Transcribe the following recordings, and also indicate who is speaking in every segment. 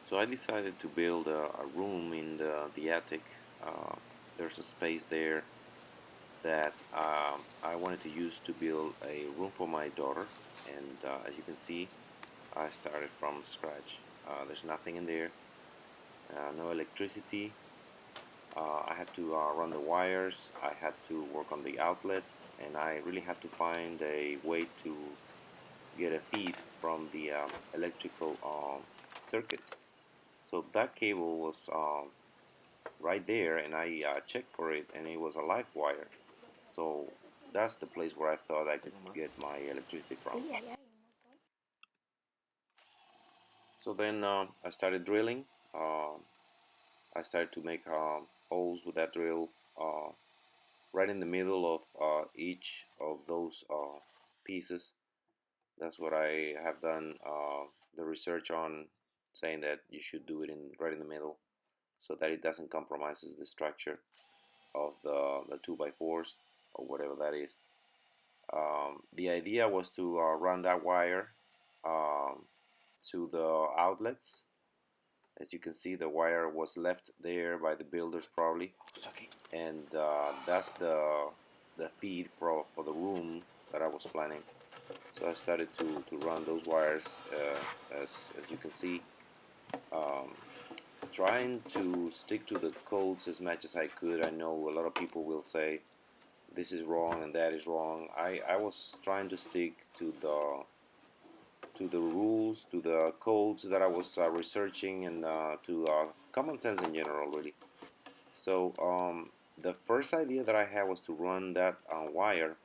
Speaker 1: So I decided to build a room in the attic. Uh, there's a space there that I wanted to use to build a room for my daughter, and as you can see, I started from scratch. There's nothing in there, no electricity. I had to run the wires, I had to work on the outlets, and I really had to find a way to get a feed from the electrical circuits. So that cable was right there, and I checked for it, and it was a live wire. So that's the place where I thought I could get my electricity from. So then I started drilling. I started to make holes with that drill right in the middle of each of those pieces. That's what I have done the research on, saying that you should do it in right in the middle so that it doesn't compromises the structure of the 2x4s or whatever that is. The idea was to run that wire um, to the outlets. As you can see, the wire was left there by the builders probably, and that's the feed for the room that I was planning. So I started to run those wires as you can see, um, trying to stick to the codes as much as I could. I know a lot of people will say this is wrong and that is wrong. I was trying to stick to the rules, to the codes that I was researching, and to common sense in general, really. So the first idea that I had was to run that wire.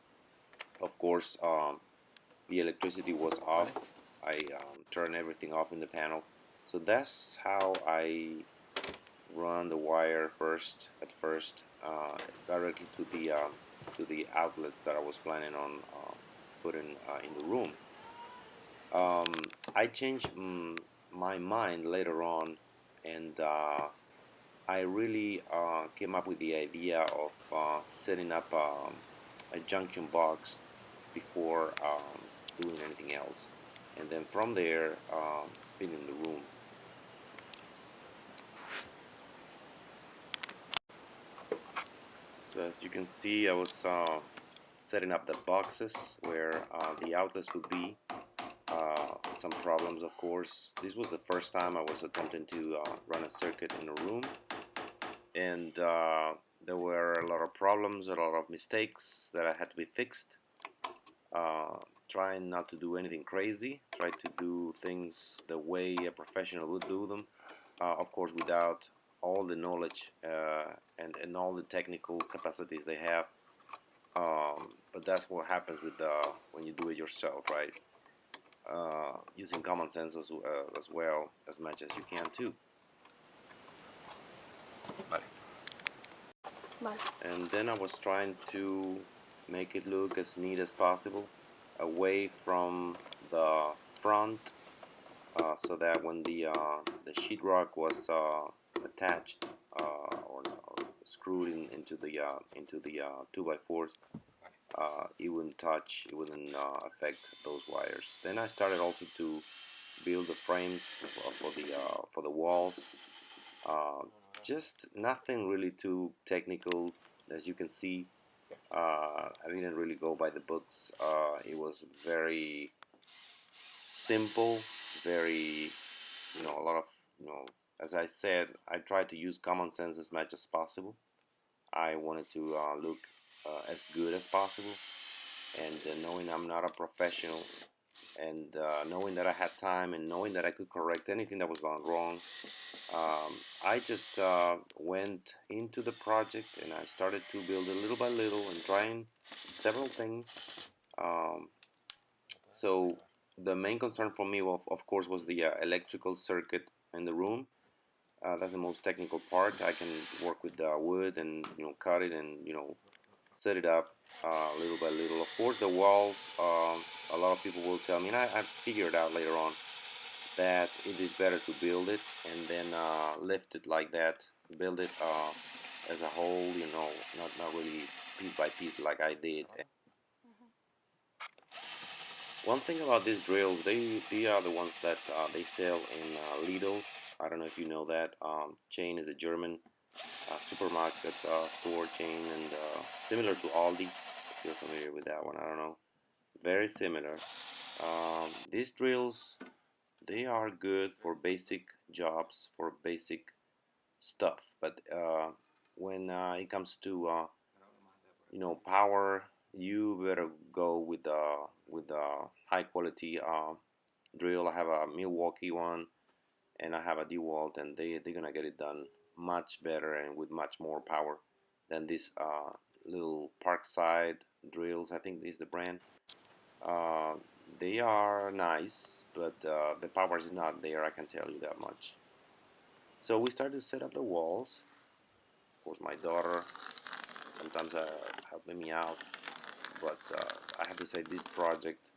Speaker 1: Of course, the electricity was off. I turned everything off in the panel. So that's how I run the wire first, at first, directly to the outlets that I was planning on putting in the room. I changed my mind later on, and I really came up with the idea of setting up a junction box before doing anything else, and then from there filling the room. So as you can see, I was setting up the boxes where the outlets would be. Some problems, of course. This was the first time I was attempting to run a circuit in a room, and there were a lot of problems, a lot of mistakes that I had to be fixed. Trying not to do anything crazy, try to do things the way a professional would do them, of course without all the knowledge and all the technical capacities they have. But that's what happens with when you do it yourself, right? Using common sense as well as much as you can too. And then I was trying to make it look as neat as possible, away from the front, so that when the sheetrock was attached or screwed into the 2x4s, it wouldn't touch, it wouldn't affect those wires. Then I started also to build the frames for the walls. Uh, just nothing really too technical, as you can see. I didn't really go by the books. It was very simple, very, a lot of, as I said, I tried to use common sense as much as possible. I wanted to look as good as possible, and knowing I'm not a professional, and knowing that I had time, and knowing that I could correct anything that was going wrong, I just went into the project and I started to build it little by little and trying several things. Um, so the main concern for me, of course, was the electrical circuit in the room. That's the most technical part. I can work with wood and cut it and set it up little by little. Of course, the walls. A lot of people will tell me, and I figured out later on that it is better to build it and then lift it like that. Build it as a whole, not really piece by piece like I did. One thing about these drills, they are the ones that they sell in Lidl. I don't know if you know that. Chain is a German supermarket store chain, and similar to Aldi, if you're familiar with that one. I don't know. Very similar. These drills, they are good for basic jobs, for basic stuff, but when it comes to power, you better go with high quality drill. I have a Milwaukee one, and I have a DeWalt, and they're gonna get it done much better and with much more power than this little Parkside drills. I think this is the brand. Uh, they are nice, but the power is not there. I can tell you that much. So we started to set up the walls. Of course, my daughter sometimes helping me out, but I have to say this project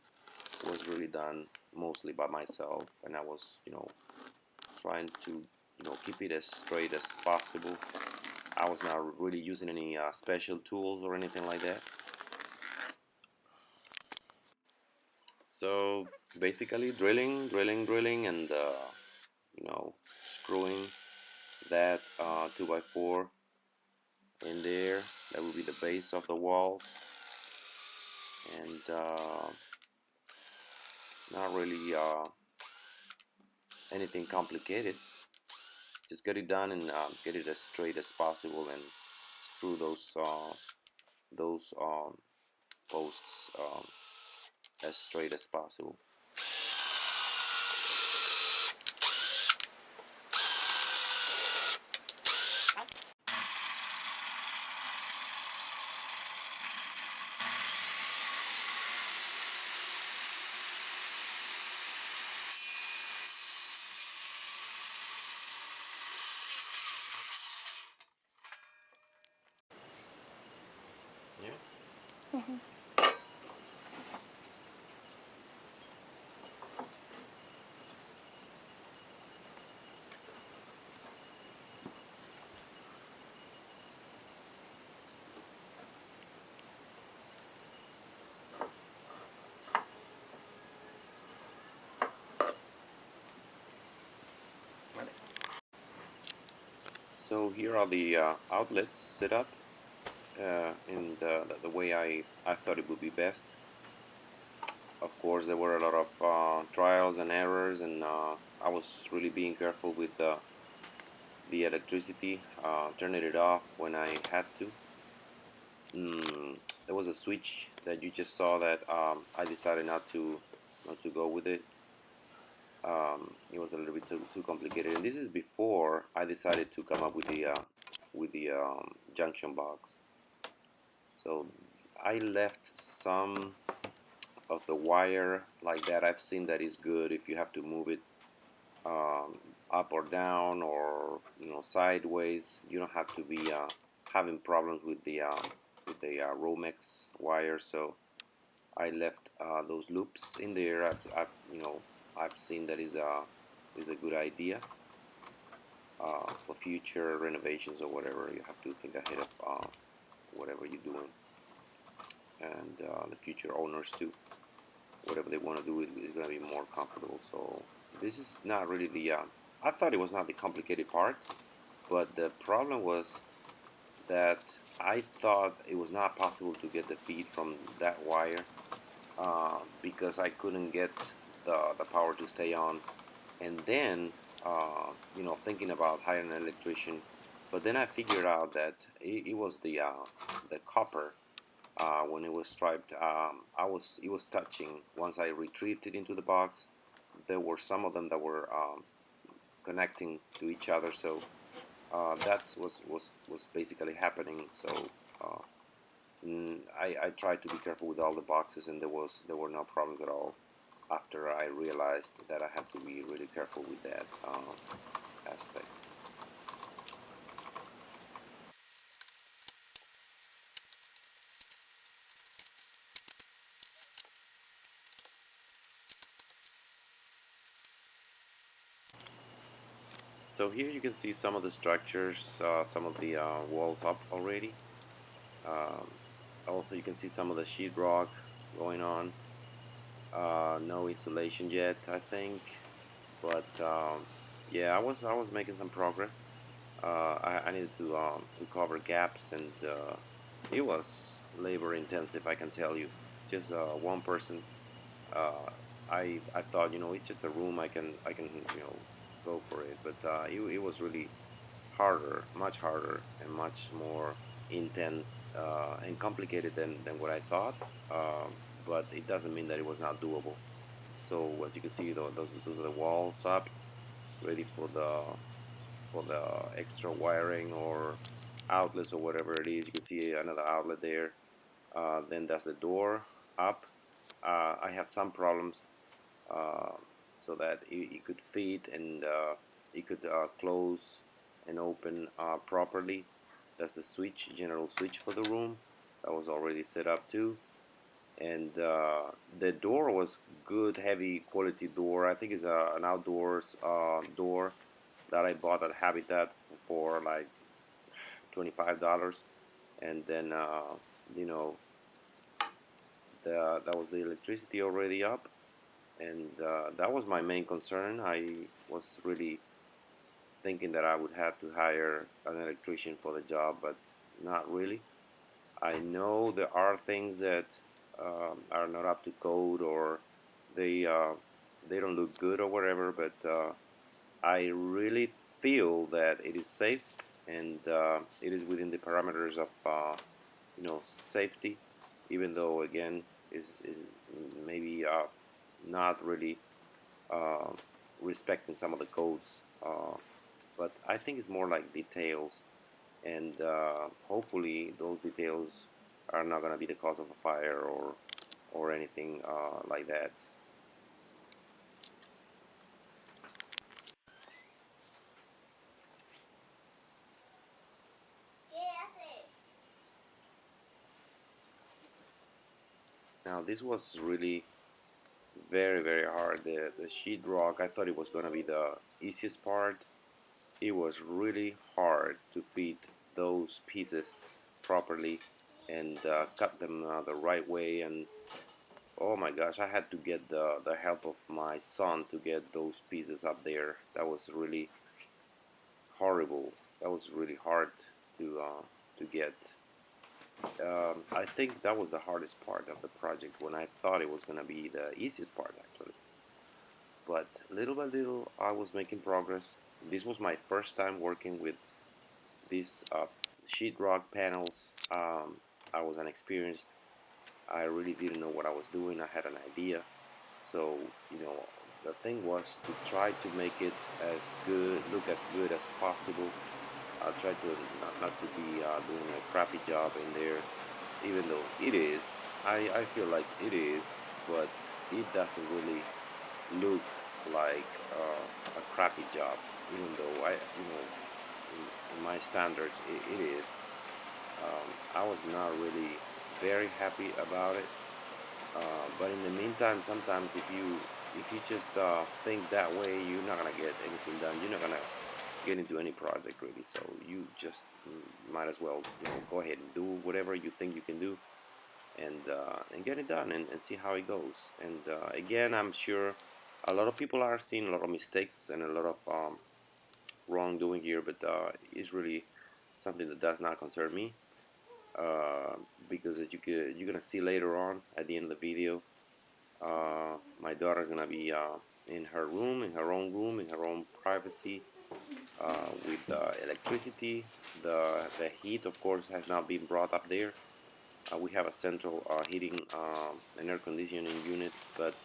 Speaker 1: was really done mostly by myself, and I was, trying to, keep it as straight as possible. I was not really using any special tools or anything like that. So basically, drilling, and screwing that 2x4 in there. That will be the base of the wall, and not really anything complicated. Just get it done and get it as straight as possible, and screw those posts as straight as possible. Yeah. So here are the outlets set up in the way I thought it would be best. Of course, there were a lot of trials and errors, and I was really being careful with the electricity, turning it off when I had to. There was a switch that you just saw that I decided not to go with it. It was a little bit too complicated, and this is before I decided to come up with the junction box. So I left some of the wire like that. I've seen that is good if you have to move it up or down, or sideways. You don't have to be having problems with the Romex wire. So I left those loops in there. I've seen that is a good idea for future renovations or whatever. You have to think ahead of whatever you're doing, and the future owners too. Whatever they want to do is going to be more comfortable. So this is not really the. I thought it was not the complicated part, but the problem was that I thought it was not possible to get the feed from that wire because I couldn't get the power to stay on, and then thinking about hiring an electrician, but then I figured out that it was the copper when it was striped. It was touching. Once I retrieved it into the box, there were some of them that were connecting to each other. So that's was basically happening. So uh, I tried to be careful with all the boxes, and there were no problems at all. After I realized that I had to be really careful with that aspect. So here you can see some of the structures, some of the walls up already. Um, Also, you can see some of the sheetrock going on. No insulation yet, I think, but yeah, I was making some progress. I needed to cover gaps, and it was labor intensive, I can tell you. Just one person. Uh, I thought, it's just a room. I can go for it, but it was really harder, much harder, and much more intense and complicated than what I thought. But it doesn't mean that it was not doable. So as you can see, those are the walls up, ready for the extra wiring or outlets or whatever it is. You can see another outlet there. Then that's the door up. I have some problems uh, so that it could fit, and it could close and open properly. That's the switch, general switch for the room. That was already set up too. And the door was good, heavy quality door. I think it's an outdoors door that I bought at Habitat for like $25. And then you know that was the electricity already up, and that was my main concern. I was really thinking that I would have to hire an electrician for the job, but not really. I know there are things that are not up to code, or they uh, they don't look good or whatever, but I really feel that it is safe, and it is within the parameters of safety, even though again is maybe not really uh, respecting some of the codes. But I think it's more like details, and hopefully those details are not going to be the cause of a fire or anything like that. Now this was really very hard. The sheetrock, I thought it was going to be the easiest part. It was really hard to fit those pieces properly and cut them the right way. And oh my gosh, I had to get the help of my son to get those pieces up there. That was really horrible. That was really hard to get. I think that was the hardest part of the project, when I thought it was gonna be the easiest part actually. But little by little, I was making progress. This was my first time working with these sheetrock panels. I was unexperienced. I really didn't know what I was doing. I had an idea. So, the thing was to try to make it look as good as possible. I tried to not to be doing a crappy job in there, even though it is. I feel like it is, but it doesn't really look like a crappy job, even though in my standards, it is. I was not really very happy about it. But in the meantime, sometimes if you just think that way, you're not gonna get anything done. You're not gonna get into any project really. So you just might as well go ahead and do whatever you think you can do, and get it done, and see how it goes. And again, I'm sure a lot of people are seeing a lot of mistakes and a lot of wrongdoing here, but it's really something that does not concern me, uh, because as you're gonna see later on at the end of the video, my daughter's gonna be in her room, in her own room, in her own privacy, with electricity. The heat, of course, has not been brought up there. We have a central heating and air conditioning unit, but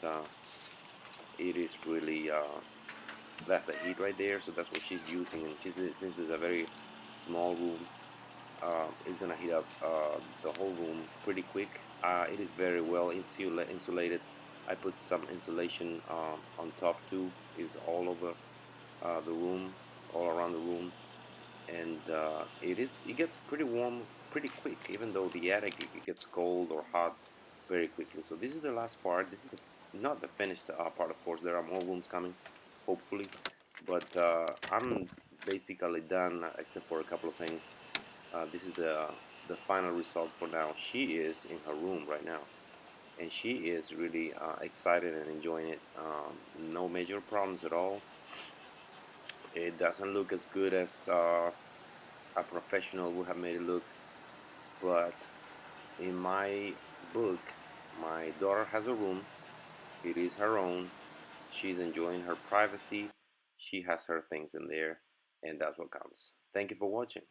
Speaker 1: it is really that's the heat right there. So that's what she's using, and since it's a very small room, it's gonna heat up the whole room pretty quick. It is very well insulated. I put some insulation on top too. Is all over the room, all around the room, and it gets pretty warm pretty quick. Even though the attic, it gets cold or hot very quickly. So this is the last part. This is not the finished part, of course. There are more rooms coming, hopefully, but I'm basically done except for a couple of things. This is the final result for now. She is in her room right now, and she is really excited and enjoying it. No major problems at all. It doesn't look as good as a professional would have made it look, but in my book, my daughter has a room. It is her own. She's enjoying her privacy. She has her things in there, and that's what counts. Thank you for watching.